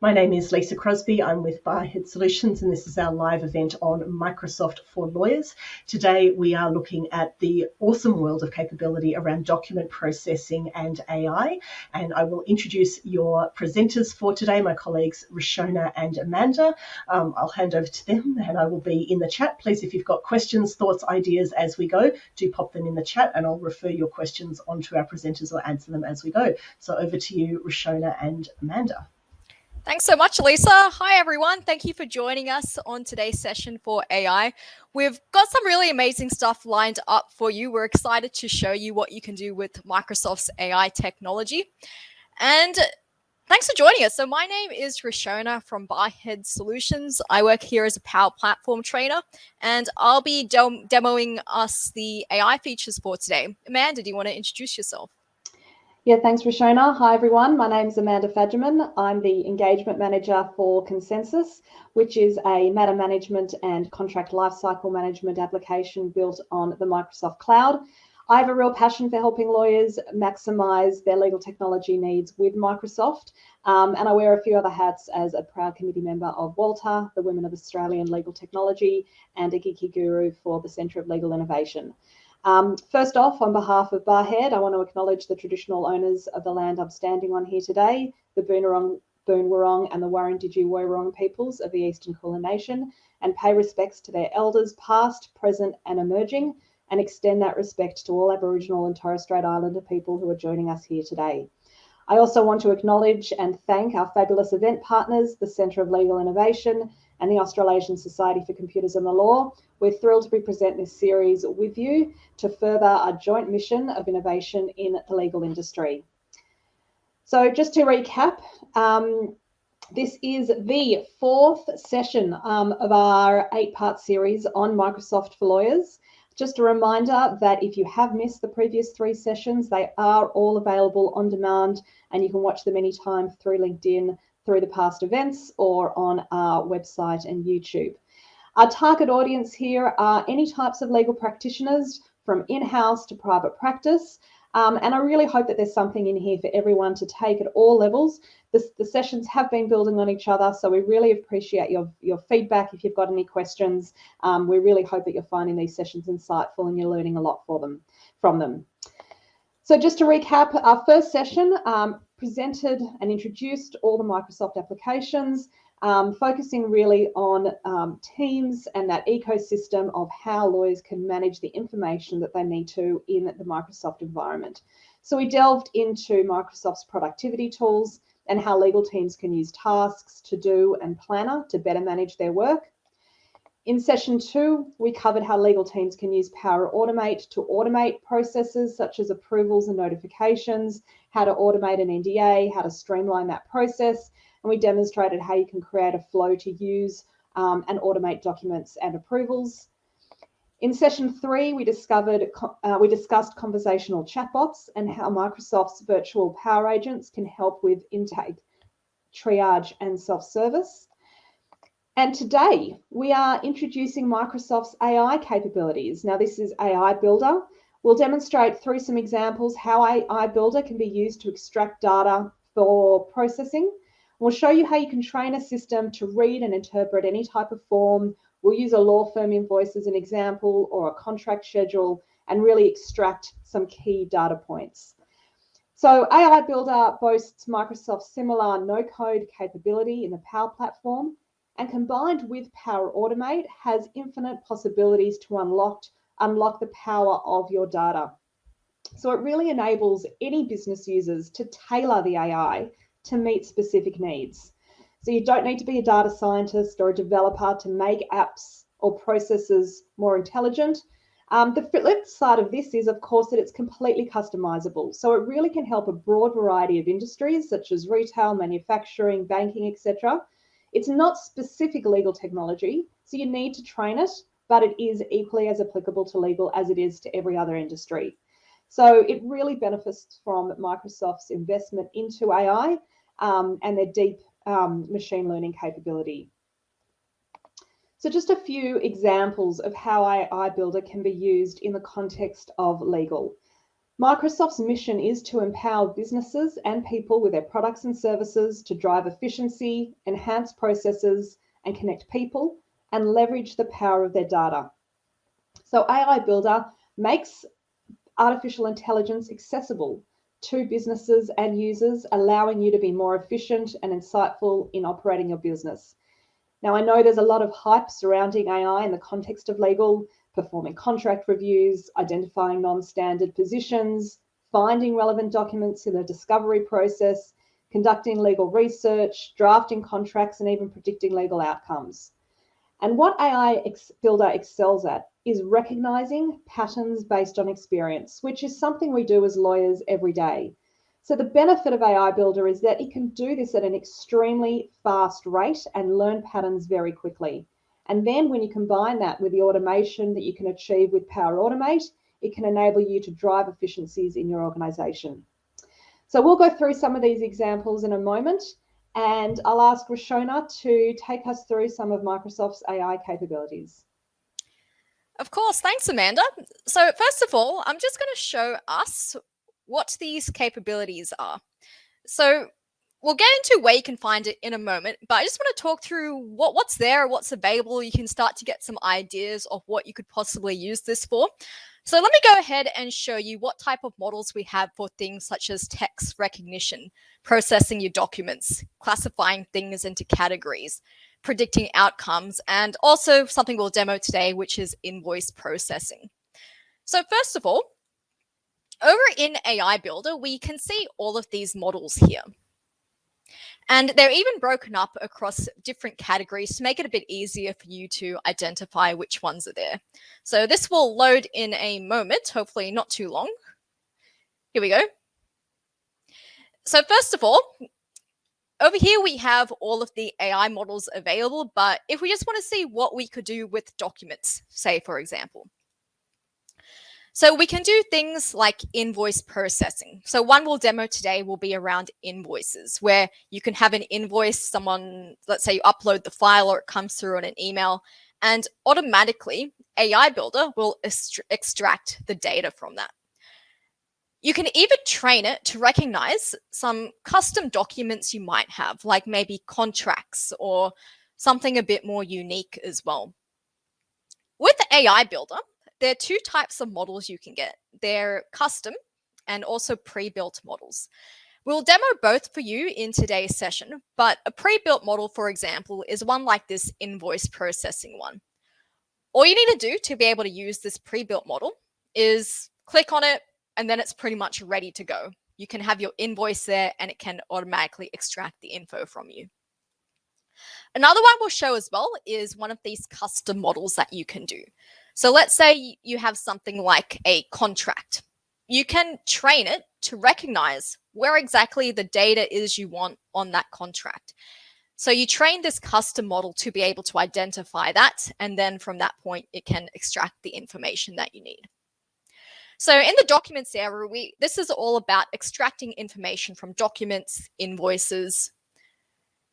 My name is Lisa Crosbie. I'm with Barhead Solutions, and this is our live event on Microsoft for Lawyers. Today, we are looking at the awesome world of capability around document processing and AI. And I will introduce your presenters for today, my colleagues Rishona and Amanda. I'll hand over to them, and I will be in the chat. Please, if you've got questions, thoughts, ideas as we go, do pop them in the chat, and I'll refer your questions onto our presenters or answer them as we go. So over to you, Rishona and Amanda. Thanks so much, Lisa. Hi, everyone. Thank you for joining us on today's session for AI. We've got some really amazing stuff lined up for you. We're excited to show you what you can do with Microsoft's AI technology. And thanks for joining us. So my name is Rishona from Barhead Solutions. I work here as a Power Platform trainer, and I'll be demoing us the AI features for today. Amanda, do you want to introduce yourself? Yeah, thanks, Rishona. Hi, everyone. My name's Amanda Fadgerman. I'm the Engagement Manager for Consensus, which is a matter management and contract lifecycle management application built on the Microsoft Cloud. I have a real passion for helping lawyers maximize their legal technology needs with Microsoft, and I wear a few other hats as a proud committee member of WALTA, the Women of Australian Legal Technology, and a geeky guru for the Centre of Legal Innovation. First off, on behalf of Barhead, I want to acknowledge the traditional owners of the land I'm standing on here today, the Boon Wurrung and the Wurundjeri Woi-wurrung peoples of the Eastern Kulin Nation, and pay respects to their elders past, present and emerging, and extend that respect to all Aboriginal and Torres Strait Islander people who are joining us here today. I also want to acknowledge and thank our fabulous event partners, the Centre of Legal Innovation and the Australasian Society for Computers and the Law. We're thrilled to be presenting this series with you to further our joint mission of innovation in the legal industry. So just to recap, this is the fourth session of our 8-part series on Microsoft for Lawyers. Just a reminder that if you have missed the previous 3 sessions, they are all available on demand, and you can watch them anytime through LinkedIn, through the past events, or on our website and YouTube. Our target audience here are any types of legal practitioners, from in-house to private practice, and I really hope that there's something in here for everyone to take at all levels. The sessions have been building on each other, so we really appreciate your feedback. If you've got any questions, we really hope that you're finding these sessions insightful and you're learning a lot from them. So just to recap, our first session presented and introduced all the Microsoft applications, focusing really on teams and that ecosystem of how lawyers can manage the information that they need to in the Microsoft environment. So we delved into Microsoft's productivity tools and how legal teams can use tasks, to-do and planner to better manage their work. In session 2, we covered how legal teams can use Power Automate to automate processes such as approvals and notifications, how to automate an NDA, how to streamline that process, and we demonstrated how you can create a flow to use and automate documents and approvals. In session 3, we discussed conversational chatbots and how Microsoft's virtual power agents can help with intake, triage, and self-service. And today, we are introducing Microsoft's AI capabilities. Now, this is AI Builder. We'll demonstrate through some examples how AI Builder can be used to extract data for processing. We'll show you how you can train a system to read and interpret any type of form. We'll use a law firm invoice as an example, or a contract schedule, and really extract some key data points. So AI Builder boasts Microsoft's similar no-code capability in the Power Platform, and combined with Power Automate has infinite possibilities to unlock the power of your data. So it really enables any business users to tailor the AI to meet specific needs. So you don't need to be a data scientist or a developer to make apps or processes more intelligent. The flip side of this is, of course, that it's completely customizable. So it really can help a broad variety of industries such as retail, manufacturing, banking, etc. It's not specific legal technology, so you need to train it, but it is equally as applicable to legal as it is to every other industry. So it really benefits from Microsoft's investment into AI and their deep machine learning capability. So just a few examples of how AI Builder can be used in the context of legal. Microsoft's mission is to empower businesses and people with their products and services to drive efficiency, enhance processes, and connect people, and leverage the power of their data. So AI Builder makes artificial intelligence accessible to businesses and users, allowing you to be more efficient and insightful in operating your business. Now, I know there's a lot of hype surrounding AI in the context of legal, performing contract reviews, identifying non-standard positions, finding relevant documents in the discovery process, conducting legal research, drafting contracts, and even predicting legal outcomes. And what AI Builder excels at is recognizing patterns based on experience, which is something we do as lawyers every day. So the benefit of AI Builder is that it can do this at an extremely fast rate and learn patterns very quickly. And then when you combine that with the automation that you can achieve with Power Automate, it can enable you to drive efficiencies in your organization. So we'll go through some of these examples in a moment. And I'll ask Rishona to take us through some of Microsoft's AI capabilities. Of course, thanks, Amanda. So first of all, I'm just going to show us what these capabilities are. So we'll get into where you can find it in a moment, but I just want to talk through what's there, what's available. You can start to get some ideas of what you could possibly use this for. So let me go ahead and show you what type of models we have for things such as text recognition, processing your documents, classifying things into categories, predicting outcomes, and also something we'll demo today, which is invoice processing. So first of all, over in AI Builder, we can see all of these models here. And they're even broken up across different categories to make it a bit easier for you to identify which ones are there. So this will load in a moment, hopefully not too long. Here we go. So first of all, over here we have all of the AI models available, but if we just want to see what we could do with documents, say for example. So we can do things like invoice processing. So one we'll demo today will be around invoices, where you can have an invoice, someone, let's say you upload the file or it comes through on an email, and automatically AI Builder will extract the data from that. You can even train it to recognize some custom documents you might have, like maybe contracts or something a bit more unique as well. With AI Builder, there are two types of models you can get. They're custom and also pre-built models. We'll demo both for you in today's session, but a pre-built model, for example, is one like this invoice processing one. All you need to do to be able to use this pre-built model is click on it, and then it's pretty much ready to go. You can have your invoice there, and it can automatically extract the info from you. Another one we'll show as well is one of these custom models that you can do. So let's say you have something like a contract. You can train it to recognize where exactly the data is you want on that contract. So you train this custom model to be able to identify that, and then from that point, it can extract the information that you need. So in the documents area, this is all about extracting information from documents, invoices,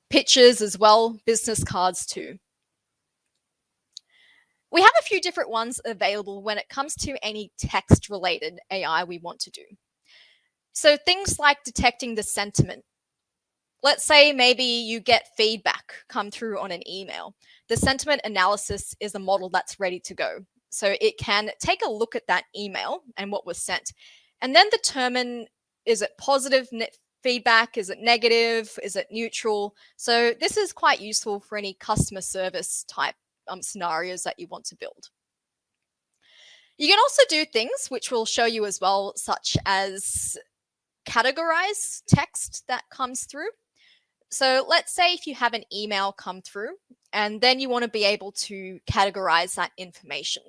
pictures as well, business cards too. We have a few different ones available when it comes to any text-related AI we want to do. So things like detecting the sentiment. Let's say maybe you get feedback come through on an email. The sentiment analysis is a model that's ready to go. So it can take a look at that email and what was sent, and then determine, is it positive feedback? Is it negative? Is it neutral? So this is quite useful for any customer service type scenarios that you want to build. You can also do things which we'll show you as well, such as categorize text that comes through. So let's say if you have an email come through and then you want to be able to categorize that information.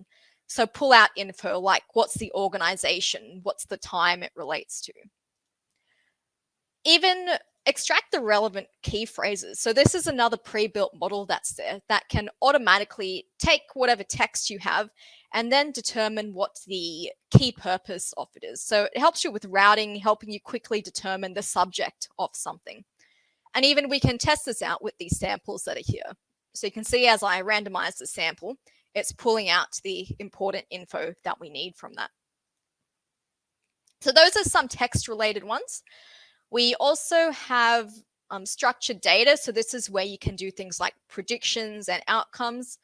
So pull out info like what's the organization, what's the time it relates to. Even extract the relevant key phrases. So this is another pre-built model that's there that can automatically take whatever text you have and then determine what the key purpose of it is. So it helps you with routing, helping you quickly determine the subject of something. And even we can test this out with these samples that are here. So you can see as I randomize the sample, it's pulling out the important info that we need from that. So those are some text-related ones. We also have structured data. So this is where you can do things like predictions and outcomes.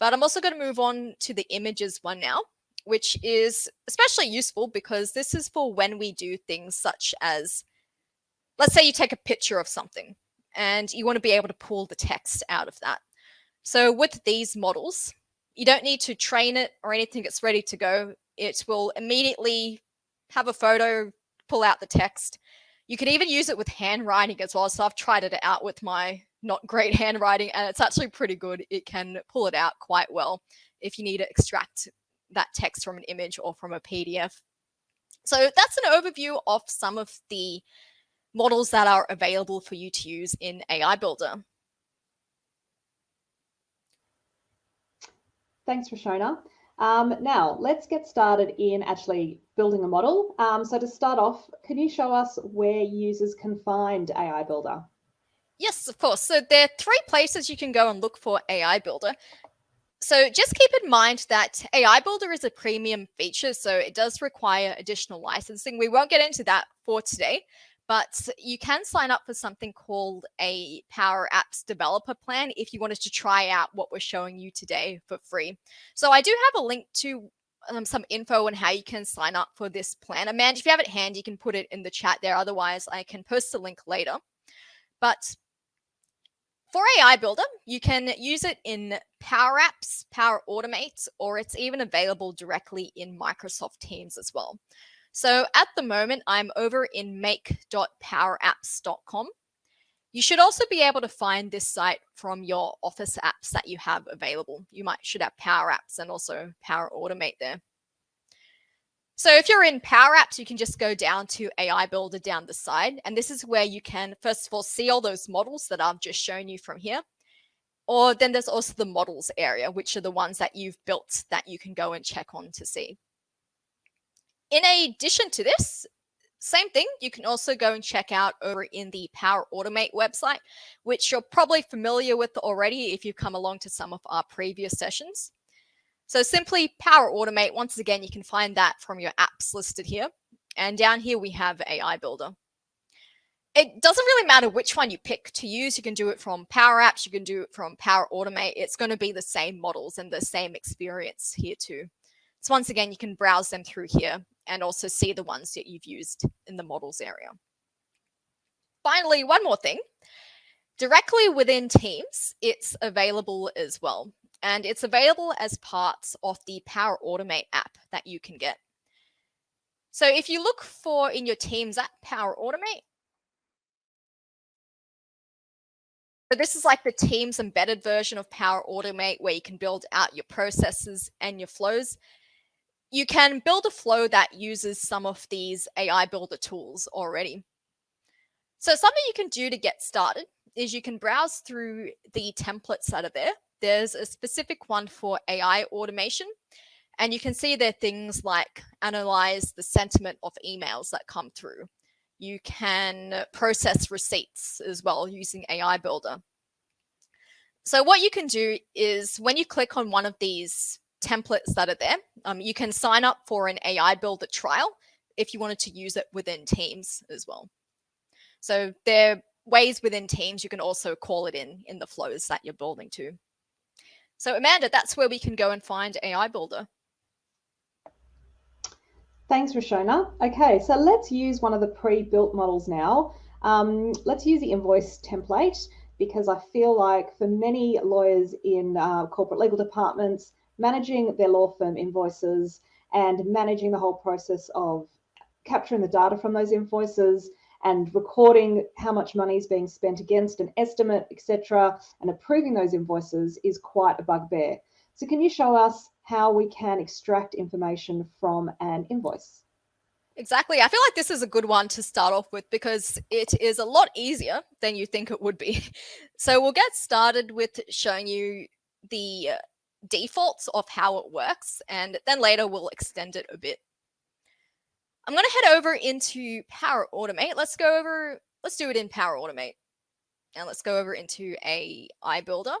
But I'm also going to move on to the images one now, which is especially useful because this is for when we do things such as, let's say you take a picture of something and you want to be able to pull the text out of that. So with these models, you don't need to train it or anything. It's ready to go. It will immediately have a photo, pull out the text. You can even use it with handwriting as well. So I've tried it out with my not great handwriting, and it's actually pretty good. It can pull it out quite well if you need to extract that text from an image or from a PDF. So that's an overview of some of the models that are available for you to use in AI Builder. Thanks, Rishona. Now, let's get started in actually building a model. So to start off, can you show us where users can find AI Builder? Yes, of course. So there are 3 places you can go and look for AI Builder. So just keep in mind that AI Builder is a premium feature, so it does require additional licensing. We won't get into that for today, but you can sign up for something called a Power Apps Developer Plan if you wanted to try out what we're showing you today for free. So I do have a link to some info on how you can sign up for this plan. Amanda, if you have it handy, you can put it in the chat there. Otherwise, I can post the link later. But for AI Builder, you can use it in Power Apps, Power Automate, or it's even available directly in Microsoft Teams as well. So at the moment, I'm over in make.powerapps.com. You should also be able to find this site from your Office apps that you have available. You should have Power Apps and also Power Automate there. So if you're in Power Apps, you can just go down to AI Builder down the side. And this is where you can, first of all, see all those models that I've just shown you from here. Or then there's also the models area, which are the ones that you've built that you can go and check on to see. In addition to this, same thing, you can also go and check out over in the Power Automate website, which you're probably familiar with already if you've come along to some of our previous sessions. So simply Power Automate. Once again, you can find that from your apps listed here. And down here, we have AI Builder. It doesn't really matter which one you pick to use. You can do it from Power Apps. You can do it from Power Automate. It's going to be the same models and the same experience here too. So once again, you can browse them through here and also see the ones that you've used in the models area. Finally, one more thing. Directly within Teams, it's available as well. And it's available as parts of the Power Automate app that you can get. So if you look for in your Teams app, Power Automate, so this is like the Teams embedded version of Power Automate where you can build out your processes and your flows. You can build a flow that uses some of these AI Builder tools already. So something you can do to get started is you can browse through the templates that are there. There's a specific one for AI automation, and you can see there things like analyze the sentiment of emails that come through. You can process receipts as well using AI Builder. So what you can do is when you click on one of these templates that are there, you can sign up for an AI Builder trial if you wanted to use it within Teams as well. So there are ways within Teams you can also call it in the flows that you're building to. So Amanda, that's where we can go and find AI Builder. Thanks, Rishona. Okay, so let's use one of the pre-built models now. Let's use the Invoice Template because I feel like for many lawyers in corporate legal departments, managing their law firm invoices and managing the whole process of capturing the data from those invoices and recording how much money is being spent against an estimate, etc., and approving those invoices is quite a bugbear. So can you show us how we can extract information from an invoice? Exactly. I feel like this is a good one to start off with because it is a lot easier than you think it would be. So we'll get started with showing you the defaults of how it works, and then later we'll extend it a bit. I'm going to head over into Power Automate. Let's do it in Power Automate. And let's go over into AI Builder.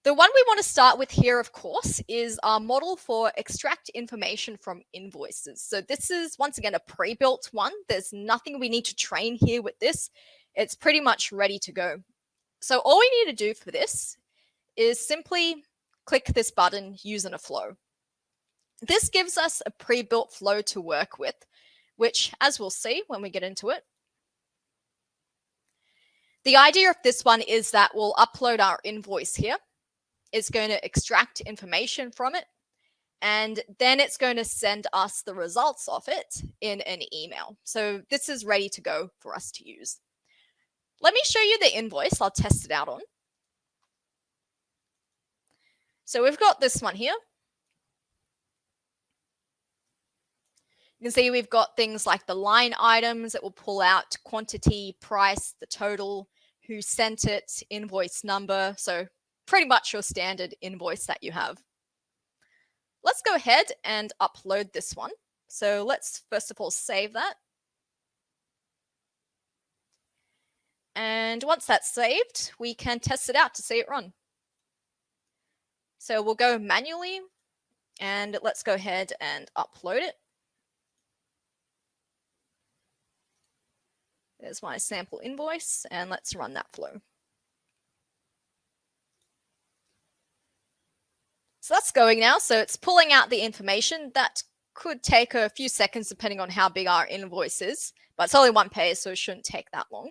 The one we want to start with here, of course, is our model for extract information from invoices. So this is, once again, a pre-built one. There's nothing we need to train here with this. It's pretty much ready to go. So all we need to do for this is simply click this button, use in a flow. This gives us a pre-built flow to work with, which, as we'll see when we get into it, the idea of this one is that we'll upload our invoice here. It's going to extract information from it, and then it's going to send us the results of it in an email. So this is ready to go for us to use. Let me show you the invoice I'll test it out on. So we've got this one here. You can see we've got things like the line items that will pull out quantity, price, the total, who sent it, invoice number. So pretty much your standard invoice that you have. Let's go ahead and upload this one. So let's first of all save that. And once that's saved, we can test it out to see it run. So we'll go manually and let's go ahead and upload it. There's my sample invoice, and let's run that flow. So that's going now. So it's pulling out the information. That could take a few seconds depending on how big our invoice is, but it's only one page, so it shouldn't take that long.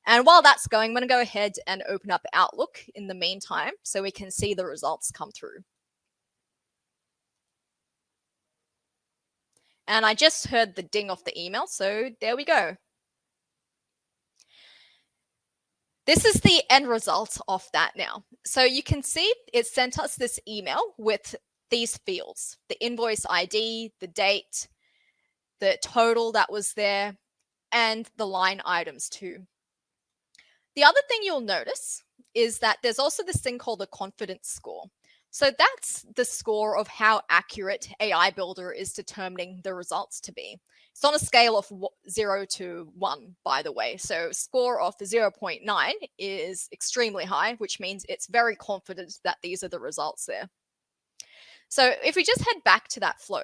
And while that's going, I'm going to go ahead and open up Outlook in the meantime so we can see the results come through. And I just heard the ding off the email, so there we go. This is the end result of that now. So you can see it sent us this email with these fields, the invoice ID, the date, the total that was there, and the line items too. The other thing you'll notice is that there's also this thing called the confidence score. So that's the score of how accurate AI Builder is determining the results to be. It's on a scale of 0 to 1, by the way. So score of 0.9 is extremely high, which means it's very confident that these are the results there. So if we just head back to that flow,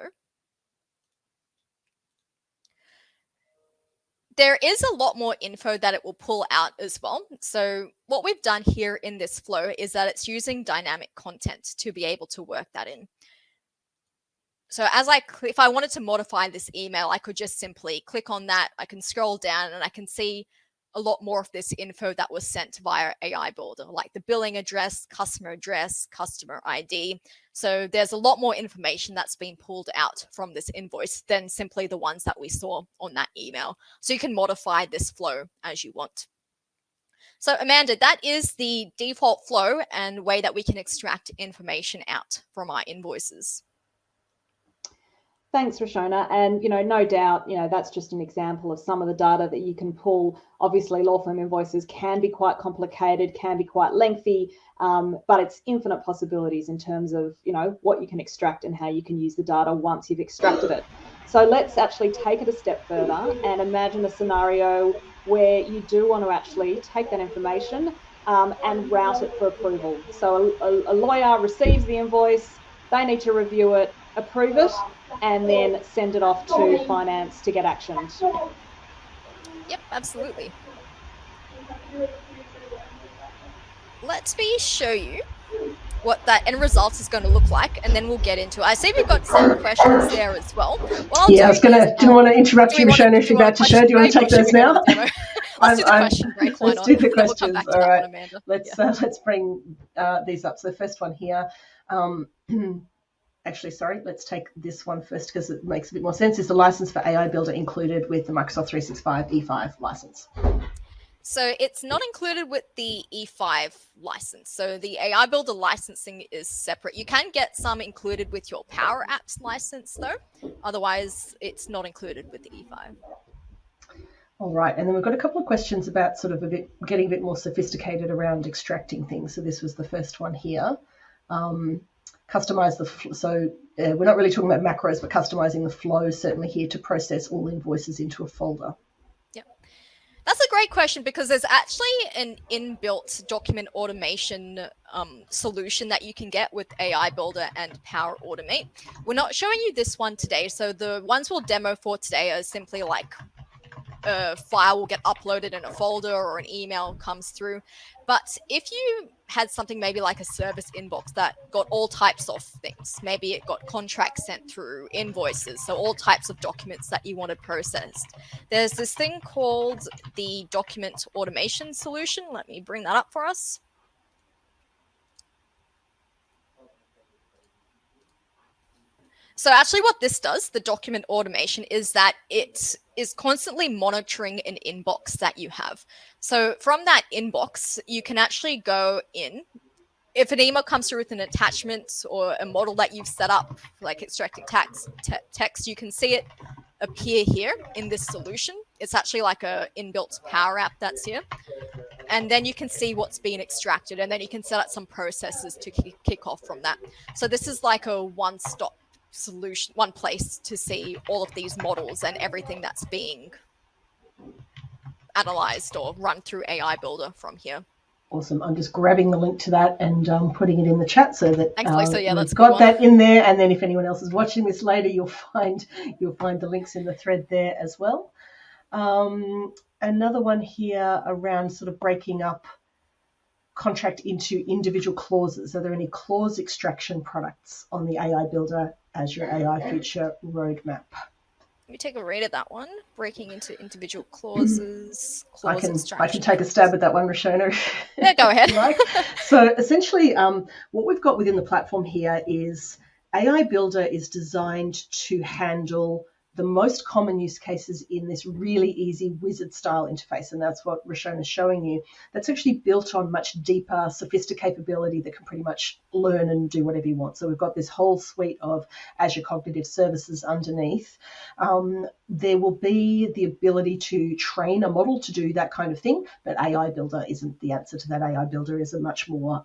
there is a lot more info that it will pull out as well. So what we've done here in this flow is that it's using dynamic content to be able to work that in. So if I wanted to modify this email, I could just simply click on that. I can scroll down and I can see a lot more of this info that was sent via AI Builder, like the billing address, customer ID. So there's a lot more information that's been pulled out from this invoice than simply the ones that we saw on that email. So you can modify this flow as you want. So Amanda, that is the default flow and way that we can extract information out from our invoices. Thanks, Rishona. And, no doubt, that's just an example of some of the data that you can pull. Obviously, law firm invoices can be quite complicated, can be quite lengthy, but it's infinite possibilities in terms of, what you can extract and how you can use the data once you've extracted it. So let's actually take it a step further and imagine a scenario where you do want to actually take that information and route it for approval. So a lawyer receives the invoice, they need to review it, approve it, and then send it off to finance to get actioned. Yep, absolutely. Let me show you what that end result is going to look like, and then we'll get into it. I see we've got some questions there as well. Yeah, I was going to, do you want to interrupt you, Rishona, if you're about to share? Do you want to take those now? Let's do the question break. Let's do the questions. All right. Let's bring these up. So the first one here. Actually, sorry, let's take this one first because it makes a bit more sense. Is the license for AI Builder included with the Microsoft 365 E5 license? So it's not included with the E5 license. So the AI Builder licensing is separate. You can get some included with your Power Apps license though. Otherwise, it's not included with the E5. All right, and then we've got a couple of questions about sort of getting a bit more sophisticated around extracting things. So this was the first one here. Customize we're not really talking about macros, but customizing the flow certainly here to process all invoices into a folder. Yep. That's a great question, because there's actually an inbuilt document automation solution that you can get with AI Builder and Power Automate. We're not showing you this one today. So the ones we'll demo for today are simply like a file will get uploaded in a folder or an email comes through. But if you had something maybe like a service inbox that got all types of things, maybe it got contracts sent through, invoices, so all types of documents that you wanted processed, there's this thing called the document automation solution. Let me bring that up for us. So actually what this does, the document automation, is that it is constantly monitoring an inbox that you have. So from that inbox, you can actually go in. If an email comes through with an attachment or a model that you've set up, like extracting text, you can see it appear here in this solution. It's actually like a inbuilt Power App that's here. And then you can see what's being extracted, and then you can set up some processes to kick off from that. So this is like a one-stop solution, one place to see all of these models and everything that's being analyzed or run through AI Builder from here. Awesome. I'm just grabbing the link to that and putting it in the chat so that thanks, Lisa. Yeah, we've got that in there. And then if anyone else is watching this later, you'll find the links in the thread there as well. Another one here around sort of breaking up contract into individual clauses. Are there any clause extraction products on the AI Builder Azure AI Future roadmap? Let me take a read at that one. Breaking into individual clauses. I can take a stab at that one, Rishona. Yeah, go ahead. Like. So essentially, what we've got within the platform here is AI Builder is designed to handle the most common use cases in this really easy wizard style interface. And that's what Rishona is showing you. That's actually built on much deeper, sophisticated capability that can pretty much learn and do whatever you want. So we've got this whole suite of Azure Cognitive Services underneath. There will be the ability to train a model to do that kind of thing, but AI Builder isn't the answer to that. AI Builder is a much more,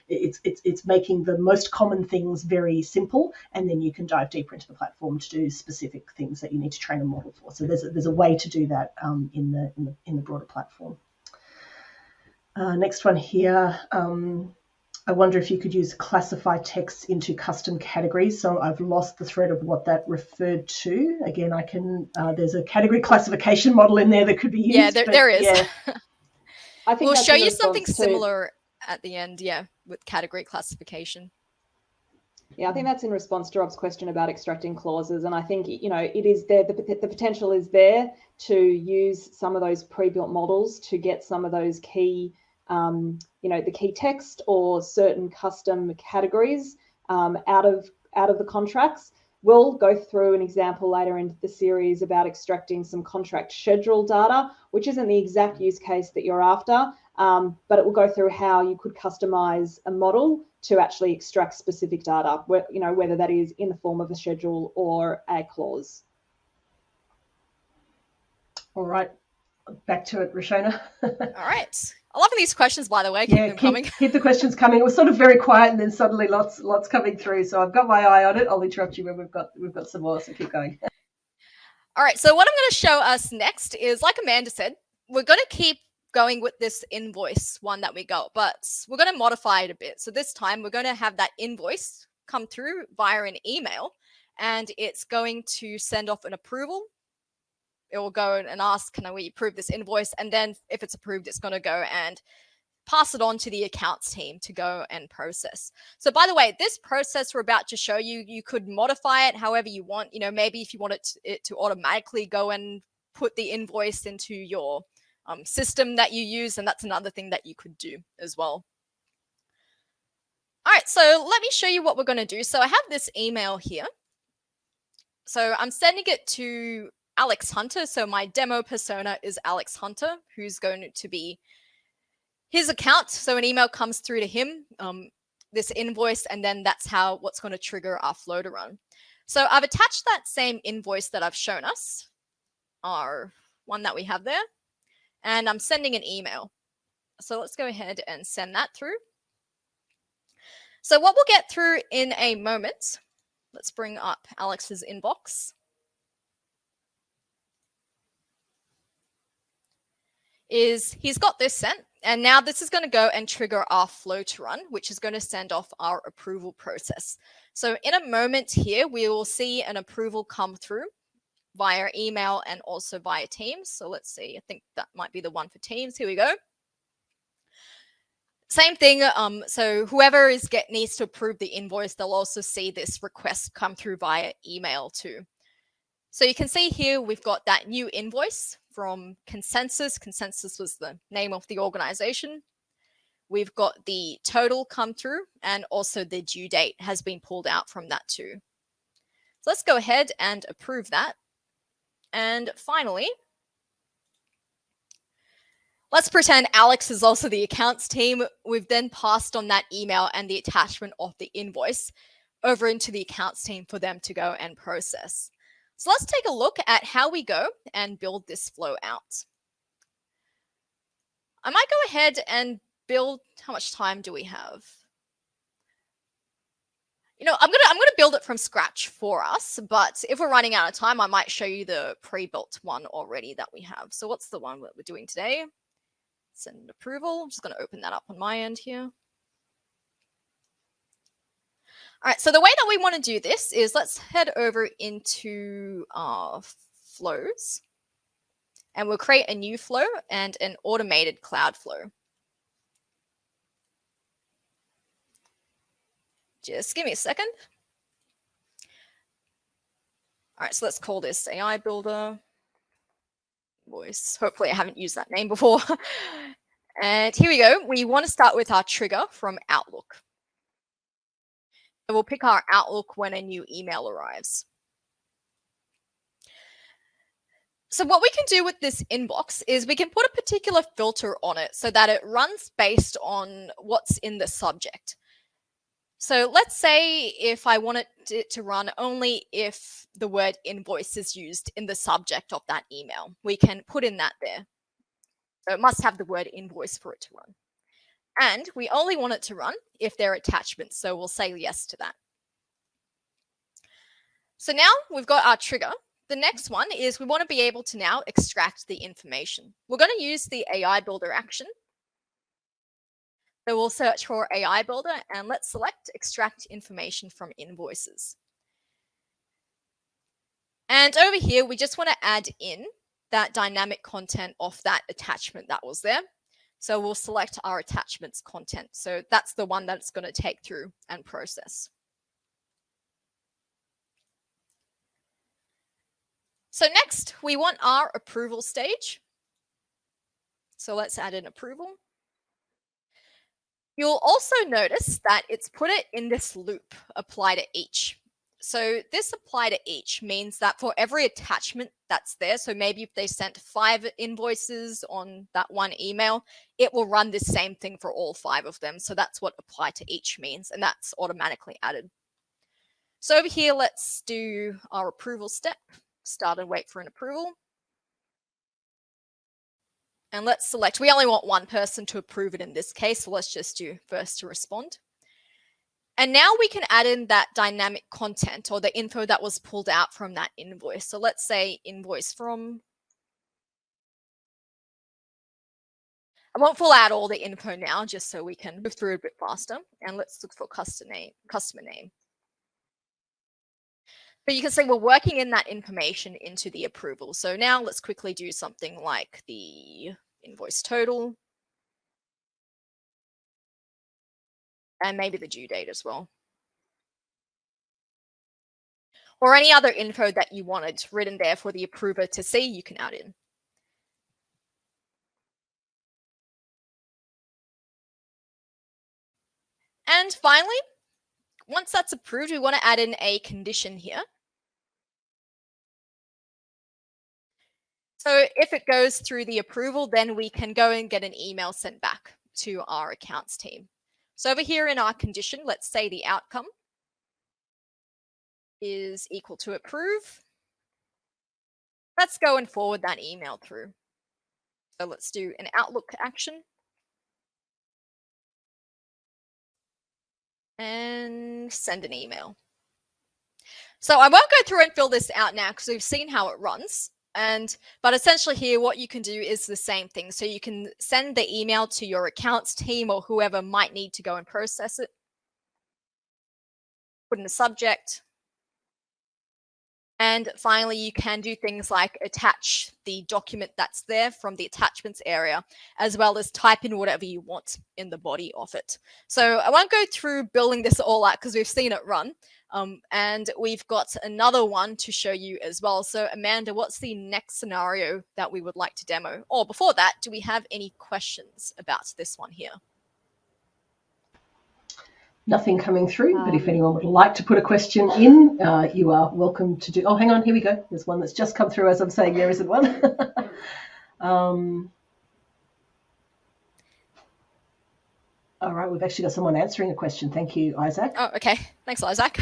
it's making the most common things very simple, and then you can dive deeper into the platform to do specific things that you need to train a model for. So there's a way to do that in the broader platform. Next one here. I wonder if you could use classify text into custom categories. So I've lost the thread of what that referred to. Again, I can. There's a category classification model in there that could be used. Yeah, there is. Yeah. I think we'll show you something similar at the end. Yeah, with category classification. Yeah, I think that's in response to Rob's question about extracting clauses. And I think, it is there, the potential is there to use some of those pre-built models to get some of those key, the key text or certain custom categories out of the contracts. We'll go through an example later in the series about extracting some contract schedule data, which isn't the exact use case that you're after, but it will go through how you could customize a model to actually extract specific data, whether that is in the form of a schedule or a clause. All right, back to it, Rishona. All right. I love these questions, by the way. Keep them coming. Keep the questions coming. It was sort of very quiet, and then suddenly lots coming through. So I've got my eye on it. I'll interrupt you when we've got some more. So keep going. All right. So what I'm going to show us next is, like Amanda said, we're going to keep going with this invoice one that we got, but we're going to modify it a bit. So this time we're going to have that invoice come through via an email, and it's going to send off an approval. It will go and ask, can we approve this invoice? And then if it's approved, it's going to go and pass it on to the accounts team to go and process. So by the way, this process we're about to show you, you could modify it however you want. Maybe if you want it to automatically go and put the invoice into your system that you use, and that's another thing that you could do as well. All right, so let me show you what we're going to do. So I have this email here. So I'm sending it to Alex Hunter. So my demo persona is Alex Hunter, who's going to be his account. So an email comes through to him, this invoice, and then that's what's going to trigger our flow to run. So I've attached that same invoice that I've shown us, our one that we have there, and I'm sending an email. So let's go ahead and send that through. So what we'll get through in a moment, let's bring up Alex's inbox. is he's got this sent, and now this is going to go and trigger our flow to run, which is going to send off our approval process. So in a moment here, we will see an approval come through via email and also via Teams. So let's see, I think that might be the one for Teams. Here we go. Same thing. So whoever needs to approve the invoice, they'll also see this request come through via email too. So you can see here we've got that new invoice from Consensus. Consensus was the name of the organization. We've got the total come through, and also the due date has been pulled out from that too. So let's go ahead and approve that. And finally, let's pretend Alex is also the accounts team. We've then passed on that email and the attachment of the invoice over into the accounts team for them to go and process. So let's take a look at how we go and build this flow out. I might go ahead and build, how much time do we have? You know, I'm gonna build it from scratch for us, but if we're running out of time, I might show you the pre-built one already that we have. So what's the one that we're doing today? Send approval. I'm just gonna open that up on my end here. All right, so the way that we want to do this is let's head over into our flows, and we'll create a new flow and an automated cloud flow. Just give me a second. All right, so let's call this AI Builder Voice. Hopefully I haven't used that name before. And here we go. We want to start with our trigger from Outlook. So we'll pick our Outlook when a new email arrives. So what we can do with this inbox is we can put a particular filter on it so that it runs based on what's in the subject. So let's say if I wanted it to run only if the word invoice is used in the subject of that email, we can put in that there. So it must have the word invoice for it to run. And we only want it to run if there are attachments. So we'll say yes to that. So now we've got our trigger. The next one is we want to be able to now extract the information. We're going to use the AI Builder action. So we'll search for AI Builder and let's select extract information from invoices. And over here, we just want to add in that dynamic content of that attachment that was there. So we'll select our attachments content. So that's the one that's going to take through and process. So next, we want our approval stage. So let's add an approval. You'll also notice that it's put it in this loop, apply to each. So this apply to each means that for every attachment that's there, so maybe if they sent 5 invoices on that one email, it will run the same thing for all 5 of them. So that's what apply to each means, and that's automatically added. So over here, let's do our approval step, start and wait for an approval. And let's select, we only want one person to approve it in this case, so let's just do first to respond. And now we can add in that dynamic content or the info that was pulled out from that invoice. So let's say invoice from. I won't pull out all the info now, just so we can move through a bit faster. And let's look for customer name. But you can see we're working in that information into the approval. So now let's quickly do something like the invoice total. And maybe the due date as well. Or any other info that you wanted written there for the approver to see, you can add in. And finally, once that's approved, we want to add in a condition here. So if it goes through the approval, then we can go and get an email sent back to our accounts team. So over here in our condition, let's say the outcome is equal to approve. Let's go and forward that email through. So let's do an Outlook action. And send an email. So I won't go through and fill this out now because we've seen how it runs. But essentially here, what you can do is the same thing. So you can send the email to your accounts team or whoever might need to go and process it. Put in a subject. And finally, you can do things like attach the document that's there from the attachments area, as well as type in whatever you want in the body of it. So I won't go through building this all out because we've seen it run. And we've got another one to show you as well. So Amanda, what's the next scenario that we would like to demo? Or before that, do we have any questions about this one here? Nothing coming through, but if anyone would like to put a question in, you are welcome to do. Oh, hang on, here we go. There's one that's just come through as I'm saying there isn't one. All right, we've actually got someone answering a question. Thank you, Isaac. Oh, okay. Thanks, Isaac.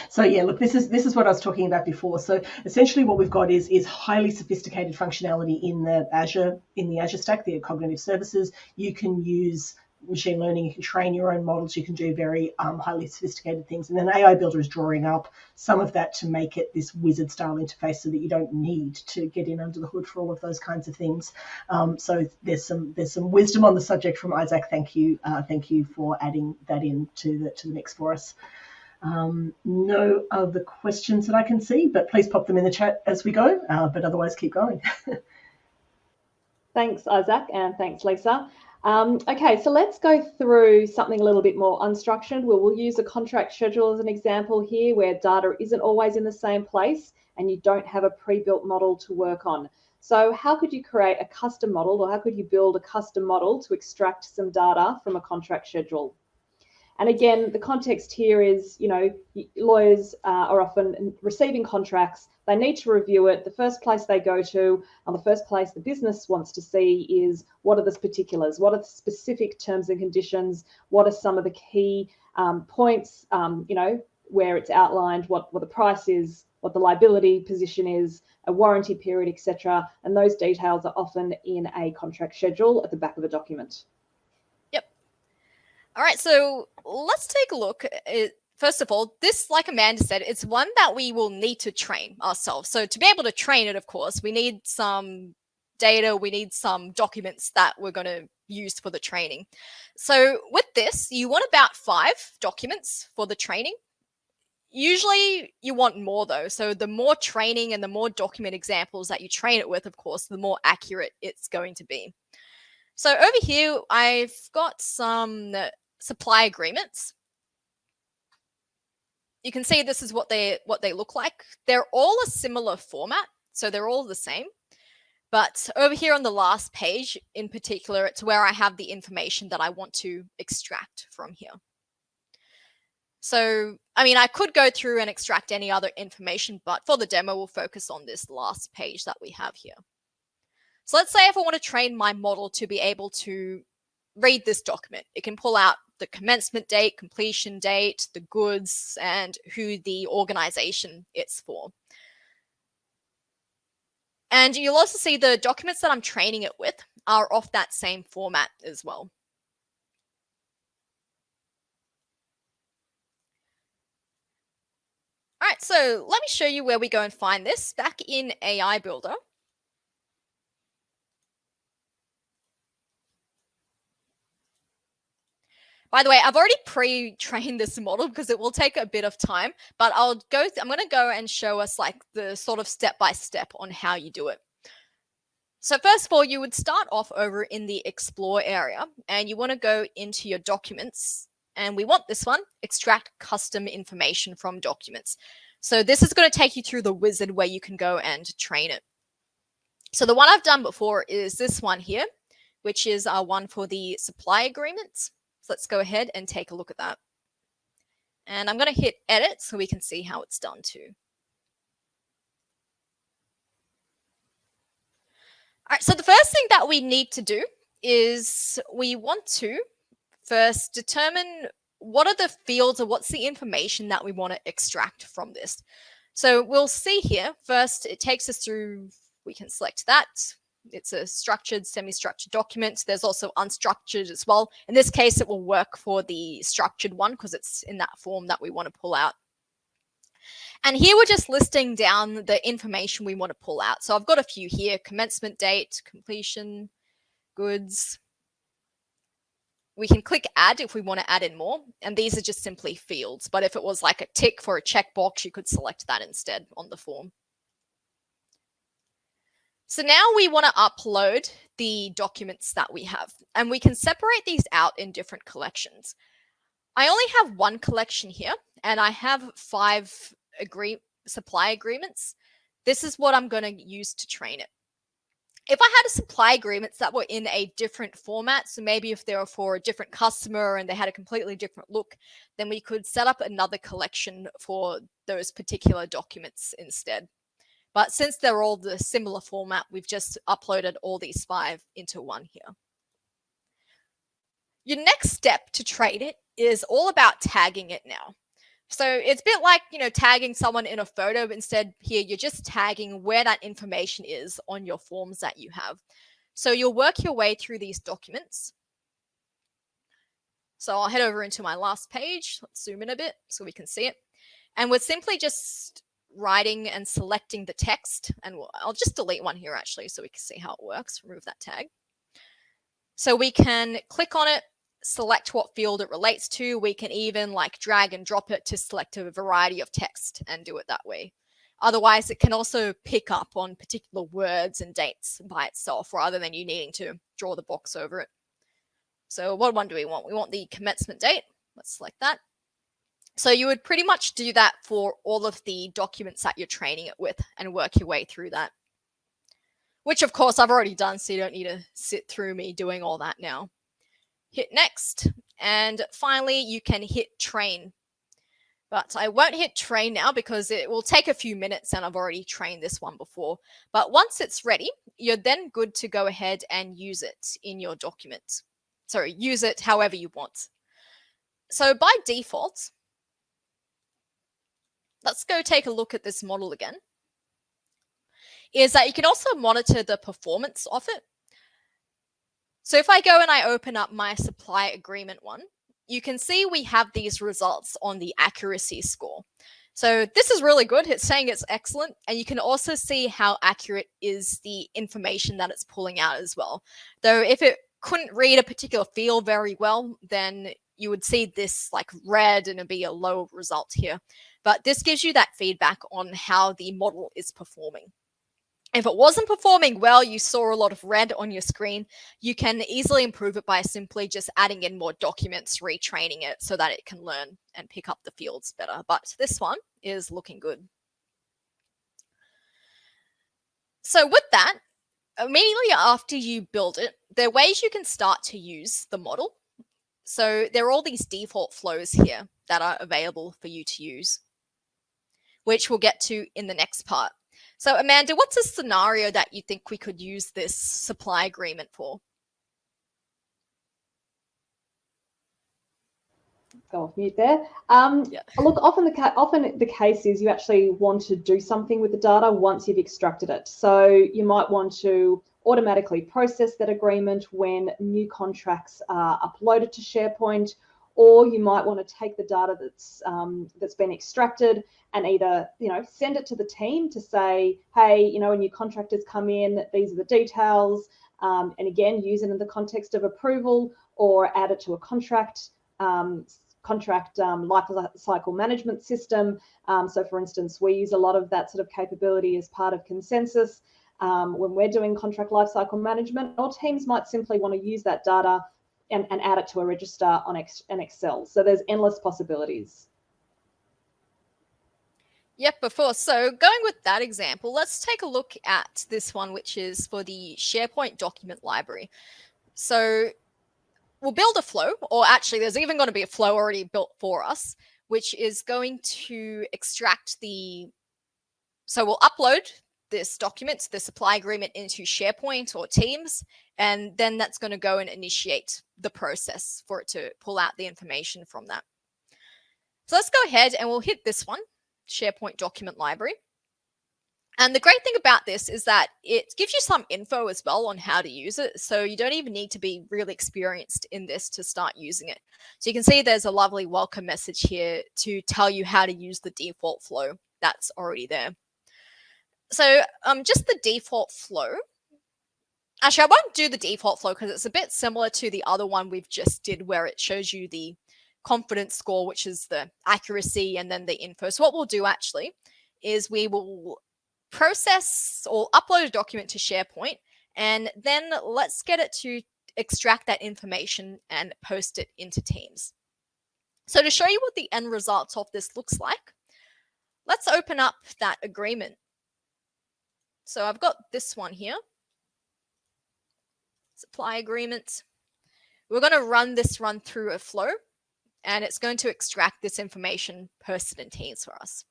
So yeah, look, this is what I was talking about before. So essentially what we've got is highly sophisticated functionality in the Azure stack, the cognitive services. You can use machine learning, you can train your own models, you can do very highly sophisticated things. And then AI Builder is drawing up some of that to make it this wizard style interface so that you don't need to get in under the hood for all of those kinds of things. So there's some wisdom on the subject from Isaac. Thank you for adding that in to the mix for us. No other questions that I can see, but please pop them in the chat as we go, but otherwise keep going. Thanks, Isaac, and thanks, Lisa. Okay, so let's go through something a little bit more unstructured. We'll use a contract schedule as an example here where data isn't always in the same place and you don't have a pre-built model to work on. So how could you create a custom model, or how could you build a custom model to extract some data from a contract schedule? And again, the context here is, lawyers are often receiving contracts. They need to review it. The first place they go to, or the first place the business wants to see is what are the particulars? What are the specific terms and conditions? What are some of the key points, where it's outlined what the price is, what the liability position is, a warranty period, etc. And those details are often in a contract schedule at the back of a document. All right, so let's take a look. First of all, this, like Amanda said, it's one that we will need to train ourselves. So to be able to train it, of course, we need some data, we need some documents that we're going to use for the training. So with this, you want about 5 documents for the training. Usually you want more though. So the more training and the more document examples that you train it with, of course, the more accurate it's going to be. So over here, I've got some supply agreements. You can see this is what they look like. They're all a similar format, so they're all the same. But over here on the last page, in particular, it's where I have the information that I want to extract from here. So, I mean, I could go through and extract any other information, but for the demo, we'll focus on this last page that we have here. So let's say if I want to train my model to be able to read this document, it can pull out the commencement date, completion date, the goods, and who the organization it's for. And you'll also see the documents that I'm training it with are of that same format as well. All right, so let me show you where we go and find this back in AI Builder. By the way, I've already pre-trained this model because it will take a bit of time, but I'm going to go and show us like the sort of step-by-step on how you do it. So first of all, you would start off over in the Explore area, and you want to go into your documents, and we want this one, extract custom information from documents. So this is going to take you through the wizard where you can go and train it. So the one I've done before is this one here, which is our one for the supply agreements. Let's go ahead and take a look at that. And I'm going to hit edit so we can see how it's done too. All right, so the first thing that we need to do is we want to first determine what are the fields or what's the information that we want to extract from this. So we'll see here, first it takes us through, we can select that. It's a structured, semi-structured document. There's also unstructured as well. In this case, it will work for the structured one because it's in that form that we want to pull out. And here we're just listing down the information we want to pull out. So I've got a few here: commencement date, completion, goods. We can click add if we want to add in more. And these are just simply fields. But if it was like a tick for a checkbox, you could select that instead on the form. So now we want to upload the documents that we have, and we can separate these out in different collections. I only have one collection here, and I have 5 supply agreements. This is what I'm going to use to train it. If I had a supply agreements that were in a different format, so maybe if they were for a different customer and they had a completely different look, then we could set up another collection for those particular documents instead. But since they're all the similar format, we've just uploaded all these 5 into one here. Your next step to train it is all about tagging it now. So it's a bit like, tagging someone in a photo. Instead, here you're just tagging where that information is on your forms that you have. So you'll work your way through these documents. So I'll head over into my last page. Let's zoom in a bit so we can see it. And we're simply just writing and selecting the text. And I'll just delete one here actually so we can see how it works. Remove that tag. So we can click on it, select what field it relates to. We can even drag and drop it to select a variety of text and do it that way. Otherwise, it can also pick up on particular words and dates by itself rather than you needing to draw the box over it. So what one do we want? We want the commencement date. Let's select that. So you would pretty much do that for all of the documents that you're training it with and work your way through that. Which, of course, I've already done, so you don't need to sit through me doing all that now. Hit next. And finally, you can hit train. But I won't hit train now because it will take a few minutes and I've already trained this one before. But once it's ready, you're then good to go ahead and use it in your document. Sorry, use it however you want. So by default, let's go take a look at this model again, is that you can also monitor the performance of it. So if I go and I open up my supply agreement one, you can see we have these results on the accuracy score. So this is really good. It's saying it's excellent. And you can also see how accurate is the information that it's pulling out as well. Though if it couldn't read a particular field very well, then you would see this red and it'd be a low result here. But this gives you that feedback on how the model is performing. If it wasn't performing well, you saw a lot of red on your screen, you can easily improve it by simply just adding in more documents, retraining it so that it can learn and pick up the fields better. But this one is looking good. So with that, immediately after you build it, there are ways you can start to use the model. So there are all these default flows here that are available for you to use, which we'll get to in the next part. So Amanda, what's a scenario that you think we could use this supply agreement for? Go off mute there. Yeah. Look, often the case is you actually want to do something with the data once you've extracted it. So you might want to automatically process that agreement when new contracts are uploaded to Sharepoint, or you might want to take the data that's been extracted and either send it to the team to say, hey, a new contract has come in, these are the details, and again use it in the context of approval, or add it to a contract life cycle management system. So for instance, we use a lot of that sort of capability as part of Consensus when we're doing contract life cycle management, or teams might simply want to use that data and add it to a register on an Excel. So there's endless possibilities. Yep, of course. So going with that example, let's take a look at this one, which is for the Sharepoint document library. So we'll build a flow, or actually there's even going to be a flow already built for us, which is going to extract so we'll upload this document, the supply agreement, into Sharepoint or Teams, and then that's going to go and initiate the process for it to pull out the information from that. So let's go ahead and we'll hit this one, Sharepoint document library. And the great thing about this is that it gives you some info as well on how to use it. So you don't even need to be really experienced in this to start using it. So you can see there's a lovely welcome message here to tell you how to use the default flow that's already there. So just the default flow. Actually, I won't do the default flow because it's a bit similar to the other one we've just did where it shows you the confidence score, which is the accuracy, and then the info. So what we'll do actually is we will process or upload a document to SharePoint, and then let's get it to extract that information and post it into Teams. So to show you what the end result of this looks like, let's open up that agreement. So I've got this one here, supply agreement. We're going to run through a flow, and it's going to extract this information posted in Teams for us.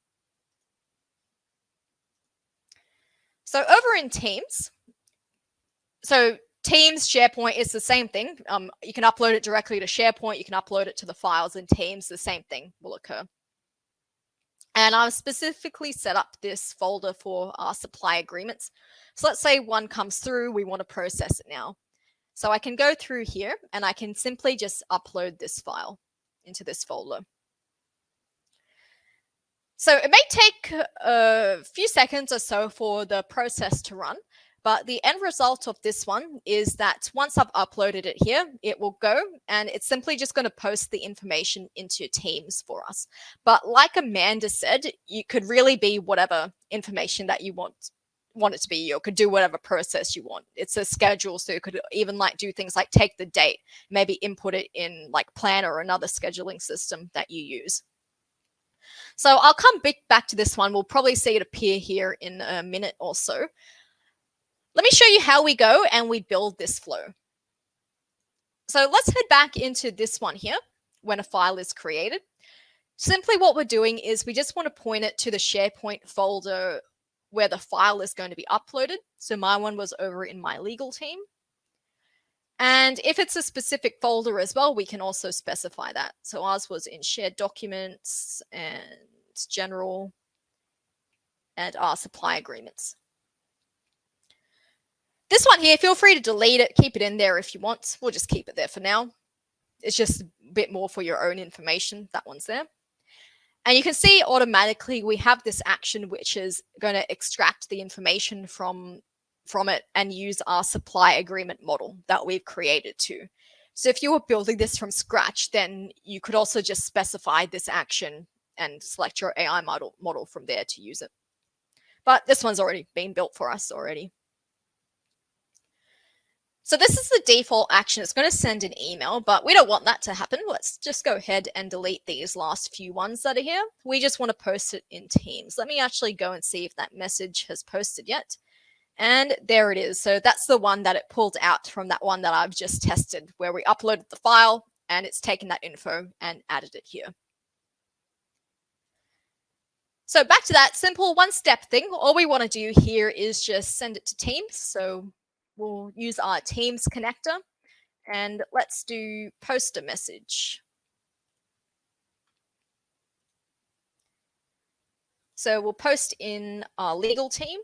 So over in Teams, so Teams, SharePoint is the same thing. You can upload it directly to SharePoint. You can upload it to the files in Teams. The same thing will occur. And I've specifically set up this folder for our supply agreements. So let's say one comes through. We want to process it now. So I can go through here and I can simply just upload this file into this folder. So it may take a few seconds or so for the process to run, but the end result of this one is that once I've uploaded it here, it will go and it's simply just going to post the information into Teams for us. But like Amanda said, you could really be whatever information that you want it to be. You could do whatever process you want. It's a schedule, so you could even like do things like take the date, maybe input it in like Planner or another scheduling system that you use. So I'll come back to this one. We'll probably see it appear here in a minute or so. Let me show you how we go and we build this flow. So let's head back into this one here when a file is created. Simply what we're doing is we just want to point it to the SharePoint folder where the file is going to be uploaded. So my one was over in my legal team. And if it's a specific folder as well, we can also specify that. So ours was in shared documents and general and our supply agreements. This one here, feel free to delete it, keep it in there if you want. We'll just keep it there for now. It's just a bit more for your own information. That one's there. And you can see automatically we have this action which is going to extract the information from it and use our supply agreement model that we've created too. So if you were building this from scratch, then you could also just specify this action and select your AI model from there to use it. But this one's already been built for us already. So this is the default action. It's going to send an email, but we don't want that to happen. Let's just go ahead and delete these last few ones that are here. We just want to post it in Teams. Let me actually go and see if that message has posted yet. And there it is. So that's the one that it pulled out from that one that I've just tested, where we uploaded the file and it's taken that info and added it here. So back to that simple one-step thing. All we want to do here is just send it to Teams. So we'll use our Teams connector and let's do post a message. So we'll post in our legal team.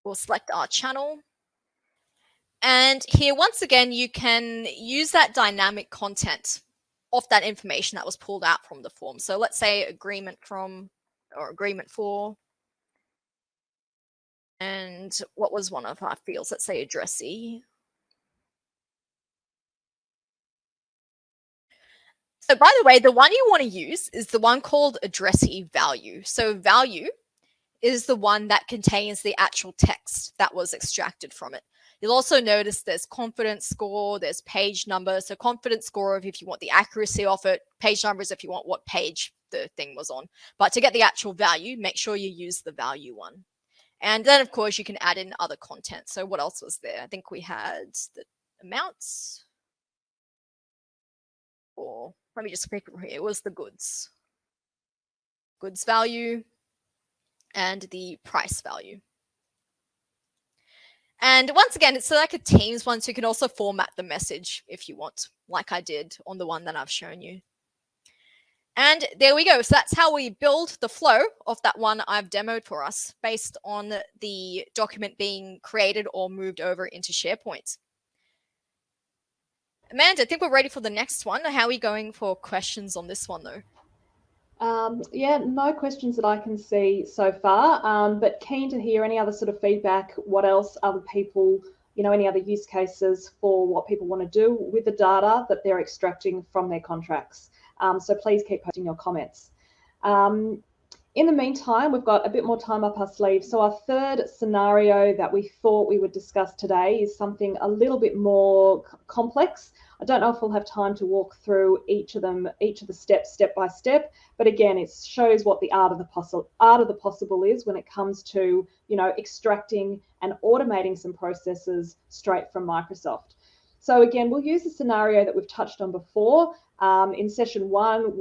We'll select our channel. And here, once again, you can use that dynamic content of that information that was pulled out from the form. So let's say agreement from or agreement for. And what was one of our fields? Let's say addressee. So by the way, the one you want to use is the one called addressee value. So value is the one that contains the actual text that was extracted from it. You'll also notice there's confidence score, there's page number. So confidence score if you want the accuracy of it, page numbers if you want what page the thing was on. But to get the actual value, make sure you use the value one. And then, of course, you can add in other content. So what else was there? I think we had the amounts. Or let me just pick it here. It was the goods. Goods value and the price value. And once again, it's like a Teams one, so you can also format the message if you want, like I did on the one that I've shown you. And there we go. So that's how we build the flow of that one I've demoed for us based on the document being created or moved over into SharePoint. Amanda, I think we're ready for the next one. How are we going for questions on this one, though? Yeah, no questions that I can see so far, but keen to hear any other sort of feedback. What else other people, any other use cases for what people want to do with the data that they're extracting from their contracts. So please keep posting your comments. In the meantime, we've got a bit more time up our sleeve. So our third scenario that we thought we would discuss today is something a little bit more complex. I don't know if we'll have time to walk through each of the steps step by step, but again, it shows what the art of the possible is when it comes to, extracting and automating some processes straight from Microsoft. So again, we'll use a scenario that we've touched on before. In session 1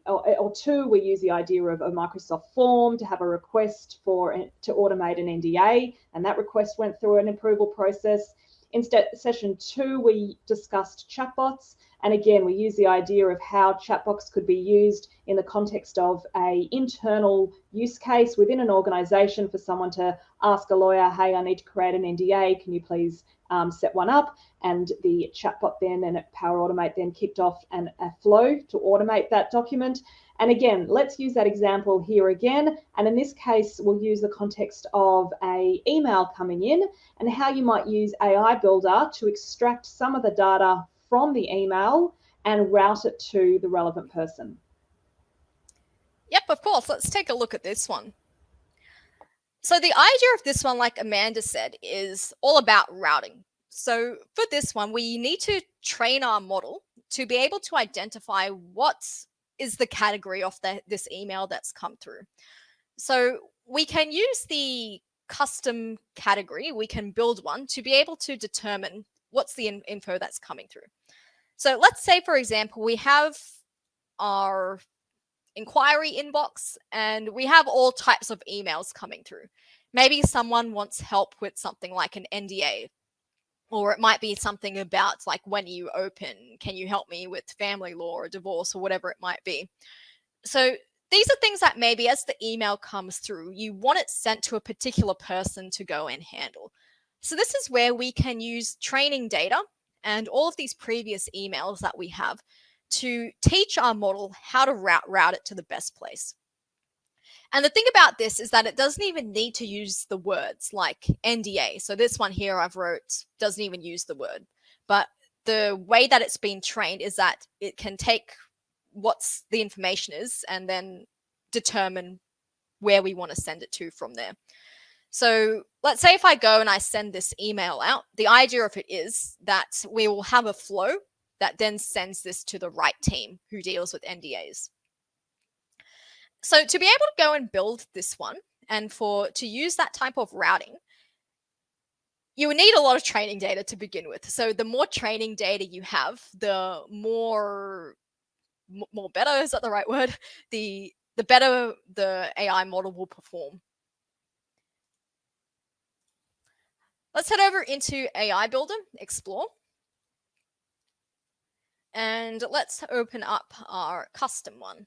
or 2, we use the idea of a Microsoft form to have a request to automate an NDA, and that request went through an approval process. In session 2, we discussed chatbots, and again, we use the idea of how chatbots could be used in the context of an internal use case within an organization for someone to ask a lawyer, hey, I need to create an NDA, can you please set one up? And the chatbot then and Power Automate then kicked off a flow to automate that document. And again, let's use that example here again. And in this case, we'll use the context of an email coming in and how you might use AI Builder to extract some of the data from the email and route it to the relevant person. Yep, of course. Let's take a look at this one. So the idea of this one, like Amanda said, is all about routing. So for this one, we need to train our model to be able to identify what is the category of this email that's come through. So we can use the custom category. We can build one to be able to determine what's the info that's coming through. So let's say, for example, we have our inquiry inbox and we have all types of emails coming through. Maybe someone wants help with something like an NDA, or it might be something about like when you open, can you help me with family law or divorce or whatever it might be. So these are things that maybe as the email comes through, you want it sent to a particular person to go and handle. So this is where we can use training data and all of these previous emails that we have to teach our model how to route it to the best place. And the thing about this is that it doesn't even need to use the words like NDA. So this one here I've wrote doesn't even use the word. But the way that it's been trained is that it can take what's the information is and then determine where we want to send it to from there. So let's say if I go and I send this email out, the idea of it is that we will have a flow that then sends this to the right team who deals with NDAs. So to be able to go and build this one and to use that type of routing, you would need a lot of training data to begin with. So the more training data you have, the more better, is that the right word? The better the AI model will perform. Let's head over into AI Builder, Explore. And let's open up our custom one.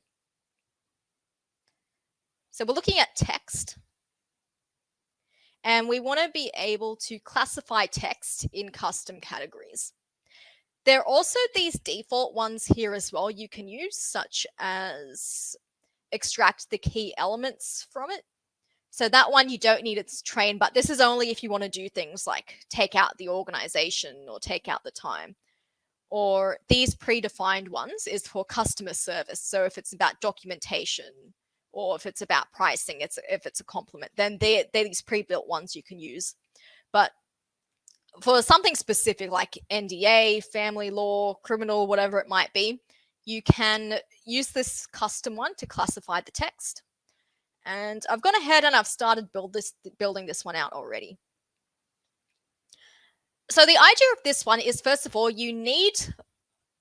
So we're looking at text. And we want to be able to classify text in custom categories. There are also these default ones here as well you can use, such as extract the key elements from it. So that one you don't need it to train, but this is only if you want to do things like take out the organization or take out the time. Or these predefined ones is for customer service. So if it's about documentation or if it's about pricing, if it's a complement, then they're these pre-built ones you can use. But for something specific like NDA, family law, criminal, whatever it might be, you can use this custom one to classify the text. And I've gone ahead and I've started building this one out already. So the idea of this one is, first of all, you need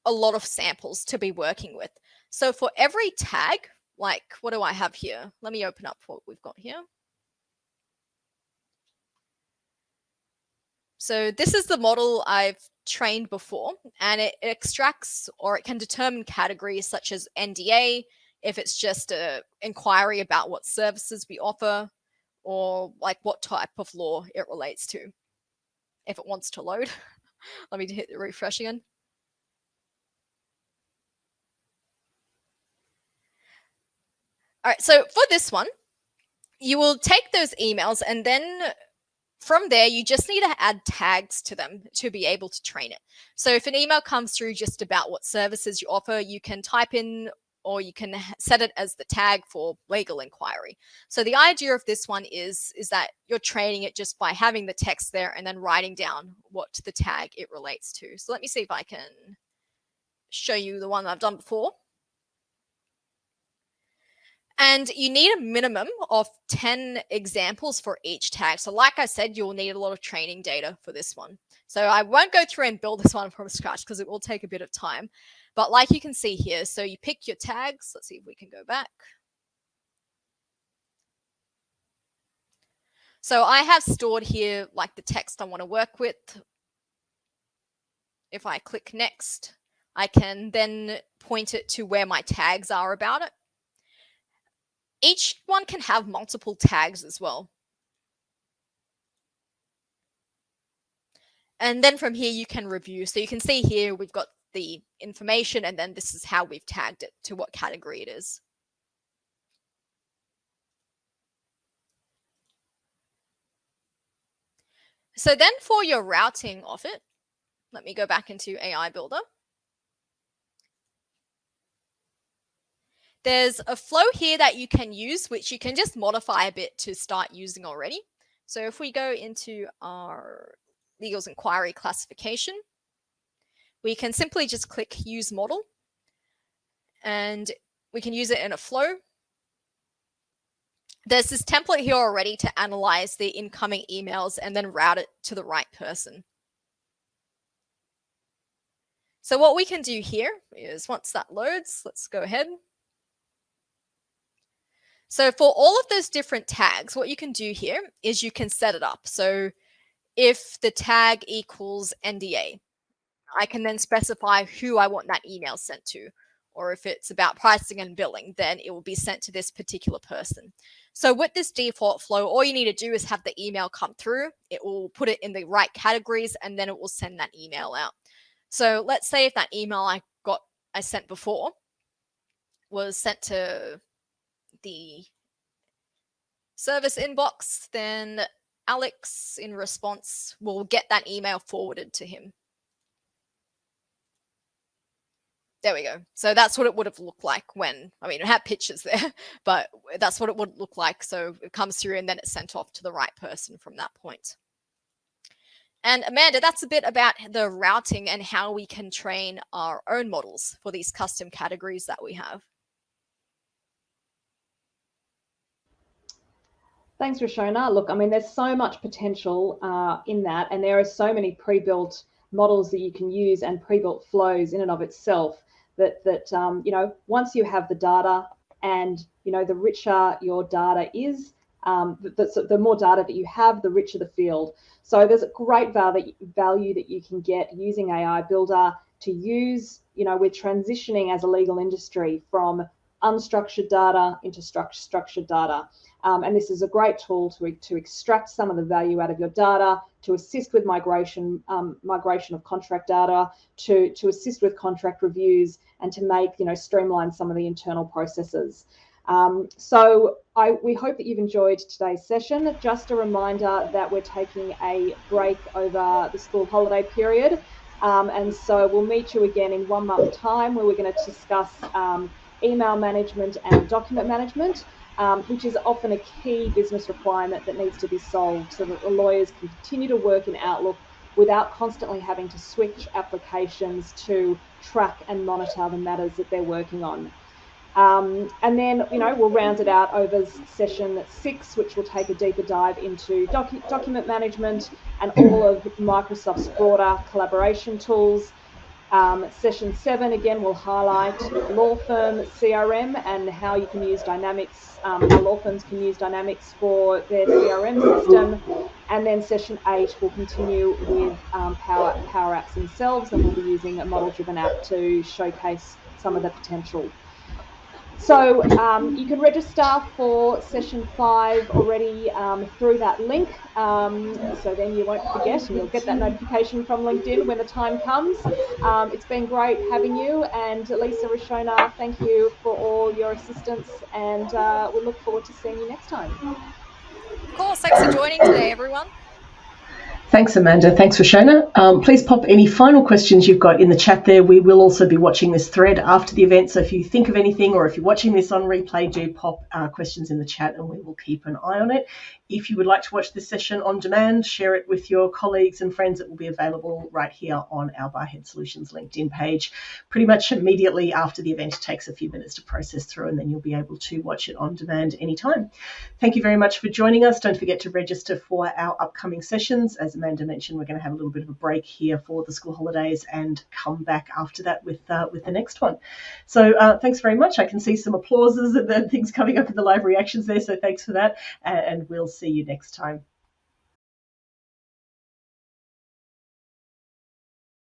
a lot of samples to be working with. So for every tag, like what do I have here? Let me open up what we've got here. So this is the model I've trained before, and it extracts or it can determine categories such as NDA, if it's just an inquiry about what services we offer, or like what type of law it relates to. If it wants to load, let me hit the refresh again. All right, so for this one, you will take those emails, and then from there, you just need to add tags to them to be able to train it. So if an email comes through just about what services you offer, you can type in, or you can set it as the tag for legal inquiry. So the idea of this one is that you're training it just by having the text there and then writing down what the tag it relates to. So let me see if I can show you the one I've done before. And you need a minimum of 10 examples for each tag. So like I said, you'll need a lot of training data for this one. So I won't go through and build this one from scratch because it will take a bit of time. But like you can see here, so you pick your tags. Let's see if we can go back. So I have stored here like the text I want to work with. If I click next, I can then point it to where my tags are about it. Each one can have multiple tags as well. And then from here, you can review. So you can see here, we've got the information, and then this is how we've tagged it to what category it is. So then for your routing of it, let me go back into AI Builder. There's a flow here that you can use, which you can just modify a bit to start using already. So if we go into our Legals Inquiry classification, we can simply just click Use Model, and we can use it in a flow. There's this template here already to analyze the incoming emails and then route it to the right person. So what we can do here is once that loads, let's go ahead. So for all of those different tags, what you can do here is you can set it up. So if the tag equals NDA, I can then specify who I want that email sent to. Or if it's about pricing and billing, then it will be sent to this particular person. So with this default flow, all you need to do is have the email come through. It will put it in the right categories, and then it will send that email out. So let's say if that email I sent before was sent to the service inbox, then Alex in response will get that email forwarded to him. There we go. So that's what it would have looked like when, I mean, it had pictures there, but that's what it would look like. So it comes through and then it's sent off to the right person from that point. And Amanda, that's a bit about the routing and how we can train our own models for these custom categories that we have. Thanks, Rishona. Look, I mean, there's so much potential in that, and there are so many pre-built models that you can use and pre-built flows in and of itself that you know, once you have the data, and you know, the richer your data is, the more data that you have, the richer the field. So there's a great value that you can get using AI Builder to use. You know, we're transitioning as a legal industry from unstructured data into structured data. And this is a great tool to extract some of the value out of your data, to assist with migration of contract data, to assist with contract reviews, and to make, you know, streamline some of the internal processes. So we hope that you've enjoyed today's session. Just a reminder that we're taking a break over the school holiday period. And so we'll meet you again in 1 month's time, where we're going to discuss email management and document management, which is often a key business requirement that needs to be solved so that the lawyers can continue to work in Outlook without constantly having to switch applications to track and monitor the matters that they're working on. And then, you know, we'll round it out over session 6, which will take a deeper dive into document management and all of Microsoft's broader collaboration tools. Session 7, again, will highlight law firm CRM and how you can use Dynamics, how law firms can use Dynamics for their CRM system. And then session 8 will continue with Power Apps themselves, and we'll be using a model-driven app to showcase some of the potential. So you can register for session 5 already through that link. So then you won't forget and you'll get that notification from LinkedIn when the time comes. It's been great having you. And Lisa, Rishona, thank you for all your assistance. And we look forward to seeing you next time. Of course. Thanks for joining today, everyone. Thanks, Amanda. Thanks, Rishona. Please pop any final questions you've got in the chat there. We will also be watching this thread after the event. So if you think of anything or if you're watching this on replay, do pop questions in the chat and we will keep an eye on it. If you would like to watch this session on demand, share it with your colleagues and friends. It will be available right here on our Barhead Solutions LinkedIn page pretty much immediately after the event. It takes a few minutes to process through and then you'll be able to watch it on demand anytime. Thank you very much for joining us. Don't forget to register for our upcoming sessions. As Amanda mentioned, we're going to have a little bit of a break here for the school holidays and come back after that with the next one. So thanks very much. I can see some applauses and things coming up in the live reactions there. So thanks for that. And we'll see you next time.